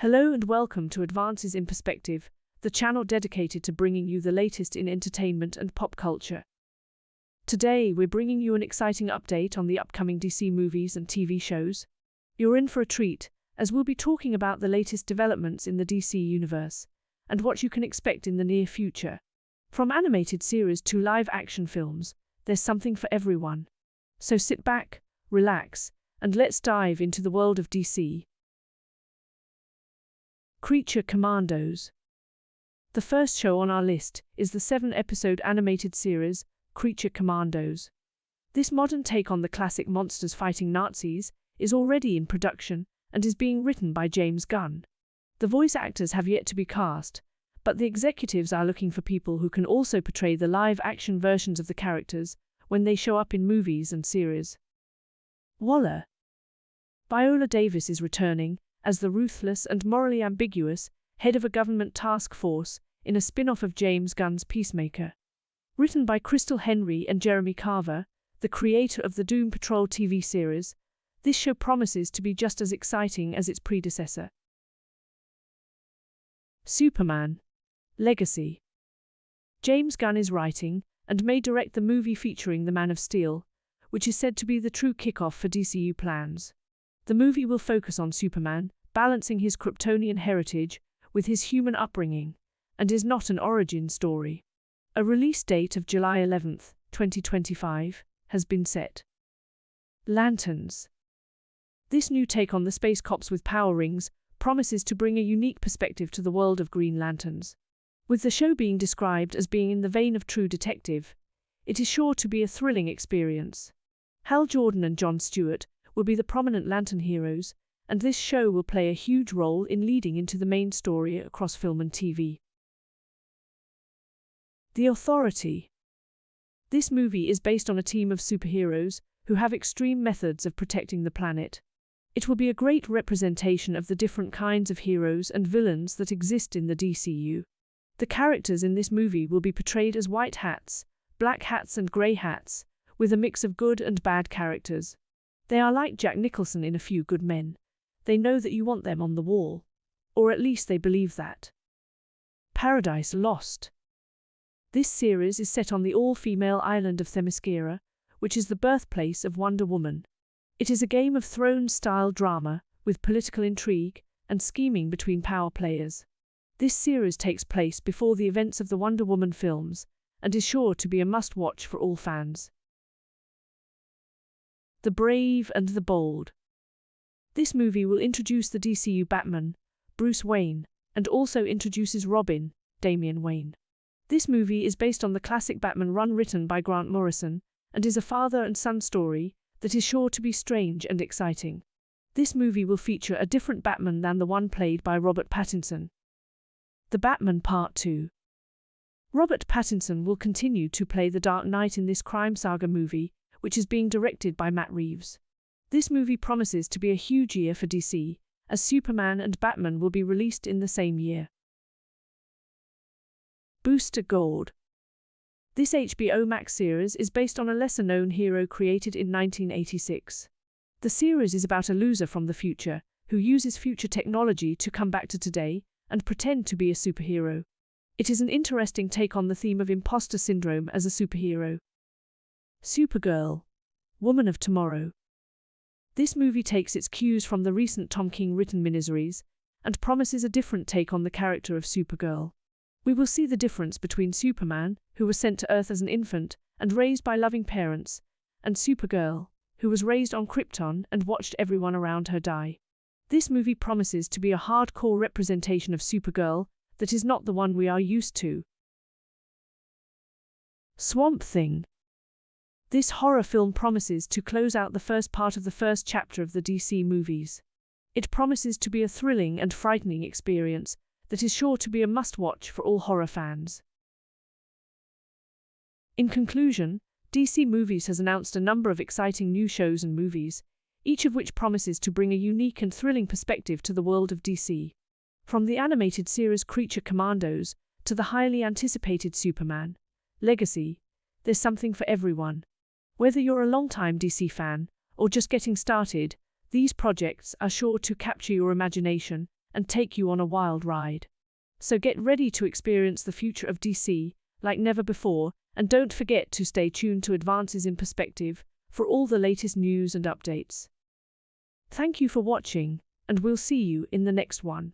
Hello and welcome to Advances in Perspective, the channel dedicated to bringing you the latest in entertainment and pop culture. Today, we're bringing you an exciting update on the upcoming DC movies and TV shows. You're in for a treat, as we'll be talking about the latest developments in the DC universe, and what you can expect in the near future. From animated series to live-action films, there's something for everyone. So sit back, relax, and let's dive into the world of DC. Creature Commandos. The first show on our list is the 7-episode animated series, Creature Commandos. This modern take on the classic monsters fighting Nazis is already in production and is being written by James Gunn. The voice actors have yet to be cast, but the executives are looking for people who can also portray the live-action versions of the characters when they show up in movies and series. Waller. Viola Davis is returning as the ruthless and morally ambiguous head of a government task force in a spin-off of James Gunn's Peacemaker. Written by Crystal Henry and Jeremy Carver, the creator of the Doom Patrol TV series, this show promises to be just as exciting as its predecessor. Superman. Legacy. James Gunn is writing and may direct the movie featuring the Man of Steel, which is said to be the true kickoff for DCU plans. The movie will focus on Superman, balancing his Kryptonian heritage with his human upbringing, and is not an origin story. A release date of July 11, 2025, has been set. Lanterns. This new take on the space cops with power rings promises to bring a unique perspective to the world of Green Lanterns. With the show being described as being in the vein of True Detective, it is sure to be a thrilling experience. Hal Jordan and Jon Stewart will be the prominent Lantern heroes, and this show will play a huge role in leading into the main story across film and TV. The Authority. This movie is based on a team of superheroes who have extreme methods of protecting the planet. It will be a great representation of the different kinds of heroes and villains that exist in the DCU. The characters in this movie will be portrayed as white hats, black hats and grey hats, with a mix of good and bad characters. They are like Jack Nicholson in A Few Good Men. They know that you want them on the wall. Or at least they believe that. Paradise Lost. This series is set on the all-female island of Themyscira, which is the birthplace of Wonder Woman. It is a Game of Thrones-style drama, with political intrigue and scheming between power players. This series takes place before the events of the Wonder Woman films, and is sure to be a must-watch for all fans. The Brave and the Bold. This movie will introduce the DCU Batman, Bruce Wayne, and also introduces Robin, Damian Wayne. This movie is based on the classic Batman run written by Grant Morrison, and is a father and son story that is sure to be strange and exciting. This movie will feature a different Batman than the one played by Robert Pattinson. The Batman Part 2. Robert Pattinson will continue to play the Dark Knight in this crime saga movie, which is being directed by Matt Reeves. This movie promises to be a huge year for DC, as Superman and Batman will be released in the same year. Booster Gold. This HBO Max series is based on a lesser-known hero created in 1986. The series is about a loser from the future, who uses future technology to come back to today and pretend to be a superhero. It is an interesting take on the theme of imposter syndrome as a superhero. Supergirl. Woman of Tomorrow. This movie takes its cues from the recent Tom King-written miniseries and promises a different take on the character of Supergirl. We will see the difference between Superman, who was sent to Earth as an infant and raised by loving parents, and Supergirl, who was raised on Krypton and watched everyone around her die. This movie promises to be a hardcore representation of Supergirl that is not the one we are used to. Swamp Thing. This horror film promises to close out the first part of the first chapter of the DC movies. It promises to be a thrilling and frightening experience that is sure to be a must-watch for all horror fans. In conclusion, DC Movies has announced a number of exciting new shows and movies, each of which promises to bring a unique and thrilling perspective to the world of DC. From the animated series Creature Commandos to the highly anticipated Superman Legacy, there's something for everyone. Whether you're a long-time DC fan or just getting started, these projects are sure to capture your imagination and take you on a wild ride. So get ready to experience the future of DC like never before, and don't forget to stay tuned to Advances in Perspective for all the latest news and updates. Thank you for watching, and we'll see you in the next one.